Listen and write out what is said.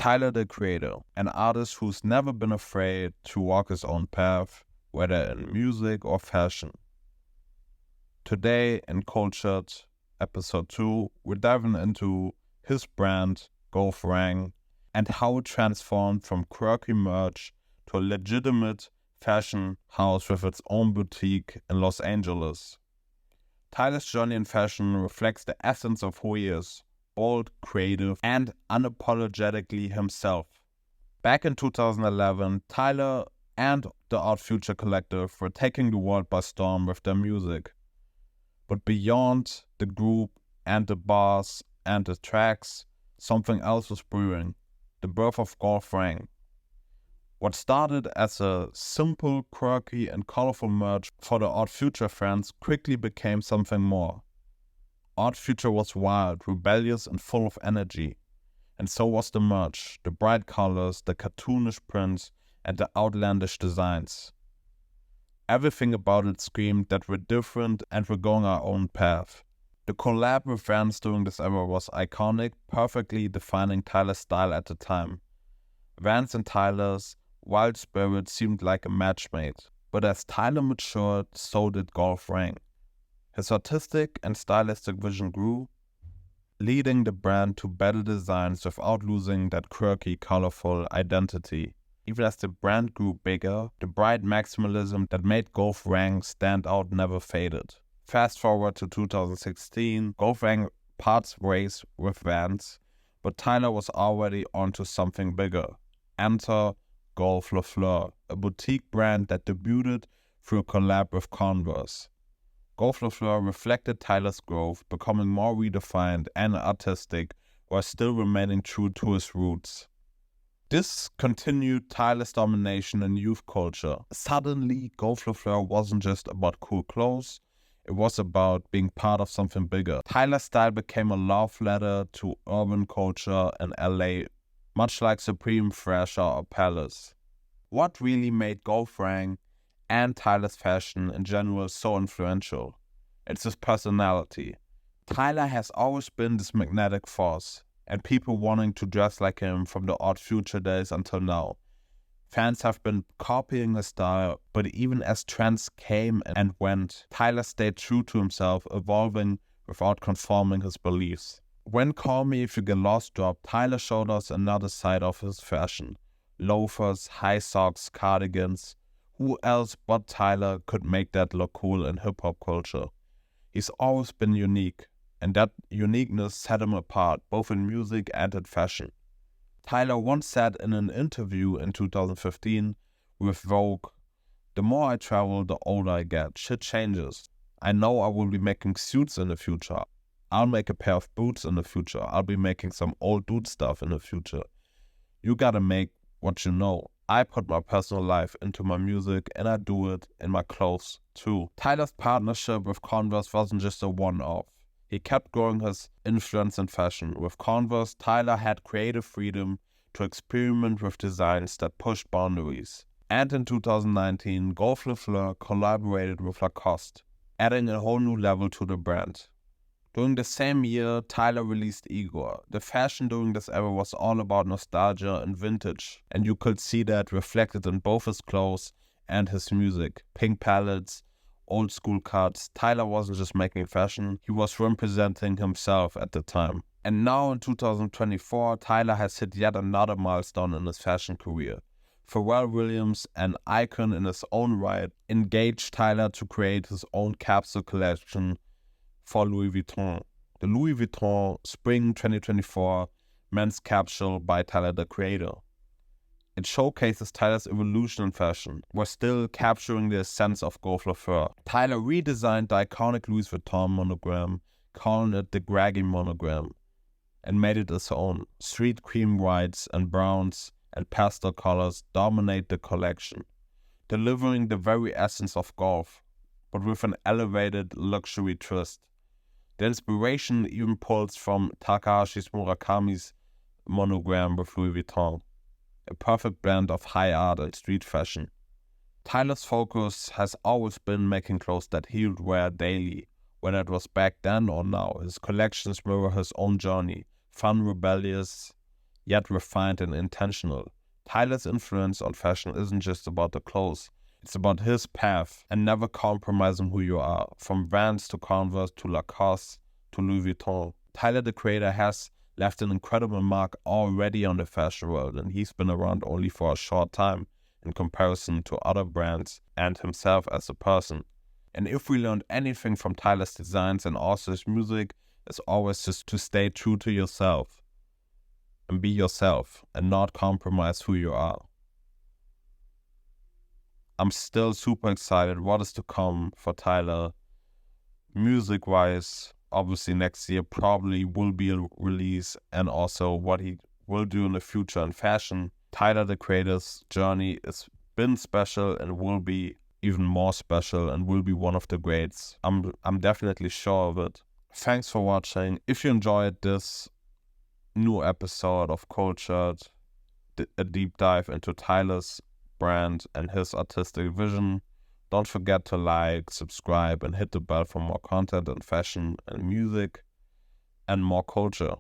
Tyler, the Creator, an artist who's never been afraid to walk his own path, whether in music or fashion. Today in Cultured, episode 2, we're diving into his brand, Wang, and how it transformed from quirky merch to a legitimate fashion house with its own boutique in Los Angeles. Tyler's journey in fashion reflects the essence of who he is, bold, creative, and unapologetically himself. Back in 2011, Tyler and the Art Future Collective were taking the world by storm with their music. But beyond the group and the bars and the tracks, something else was brewing, the birth of Wang. What started as a simple, quirky, and colorful merch for the Art Future fans quickly became something more. Art Future was wild, rebellious, and full of energy. And so was the merch, the bright colors, the cartoonish prints, and the outlandish designs. Everything about it screamed that we're different and we're going our own path. The collab with Vans during this era was iconic, perfectly defining Tyler's style at the time. Vans and Tyler's wild spirit seemed like a match made, but as Tyler matured, so did Wang. His artistic and stylistic vision grew, leading the brand to better designs without losing that quirky, colorful identity. Even as the brand grew bigger, the bright maximalism that made Wang stand out never faded. Fast forward to 2016, Wang parts ways with Vans, but Tyler was already onto something bigger. Enter Fleur, a boutique brand that debuted through a collab with Converse. Fleur reflected Tyler's growth, becoming more redefined and artistic while still remaining true to his roots. This continued Tyler's domination in youth culture. Suddenly, Fleur wasn't just about cool clothes, it was about being part of something bigger. Tyler's style became a love letter to urban culture in LA, much like Supreme, Thrasher, or Palace. What really made Wang and Tyler's fashion in general so influential? It's his personality. Tyler has always been this magnetic force, and people wanting to dress like him from the Art Future days until now. Fans have been copying his style, but even as trends came and went, Tyler stayed true to himself, evolving without conforming his beliefs. When Call Me If You Get Lost dropped, Tyler showed us another side of his fashion. Loafers, high socks, cardigans. Who else but Tyler could make that look cool in hip-hop culture? He's always been unique, and that uniqueness set him apart, both in music and in fashion. Tyler once said in an interview in 2015 with Vogue, "The more I travel, the older I get. Shit changes. I know I will be making suits in the future. I'll make a pair of boots in the future. I'll be making some old dude stuff in the future. You gotta make what you know. I put my personal life into my music and I do it in my clothes too." Tyler's partnership with Converse wasn't just a one-off. He kept growing his influence in fashion. With Converse, Tyler had creative freedom to experiment with designs that pushed boundaries. And in 2019, Fleur collaborated with Lacoste, adding a whole new level to the brand. During the same year, Tyler released Igor. The fashion during this era was all about nostalgia and vintage, and you could see that reflected in both his clothes and his music. Pink palettes, old school cuts. Tyler wasn't just making fashion, he was representing himself at the time. And now in 2024, Tyler has hit yet another milestone in his fashion career. Pharrell Williams, an icon in his own right, engaged Tyler to create his own capsule collection for Louis Vuitton. The Louis Vuitton Spring 2024 Men's Capsule by Tyler, the Creator. It showcases Tyler's evolution in fashion, while still capturing the essence of Fleur. Tyler redesigned the iconic Louis Vuitton monogram, calling it the Graggy monogram, and made it his own. Street cream whites and browns and pastel colors dominate the collection, delivering the very essence of golf, but with an elevated luxury twist. The inspiration even pulls from Takahashi Murakami's monogram with Louis Vuitton, a perfect blend of high art and street fashion. Tyler's focus has always been making clothes that he would wear daily, whether it was back then or now. His collections mirror his own journey, fun, rebellious, yet refined and intentional. Tyler's influence on fashion isn't just about the clothes. It's about his path and never compromising who you are. From Vans to Converse to Lacoste to Louis Vuitton, Tyler, the creator, has left an incredible mark already on the fashion world, and he's been around only for a short time in comparison to other brands and himself as a person. And if we learned anything from Tyler's designs and also his music, it's always just to stay true to yourself and be yourself and not compromise who you are. I'm still super excited what is to come for Tyler. Music-wise, obviously next year probably will be a release, and also what he will do in the future in fashion. Tyler, the creator's journey has been special and will be even more special and will be one of the greats. I'm definitely sure of it. Thanks for watching. If you enjoyed this new episode of Cultured, a deep dive into Tyler's brand and his artistic vision, don't forget to like, subscribe, and hit the bell for more content on fashion and music and more culture.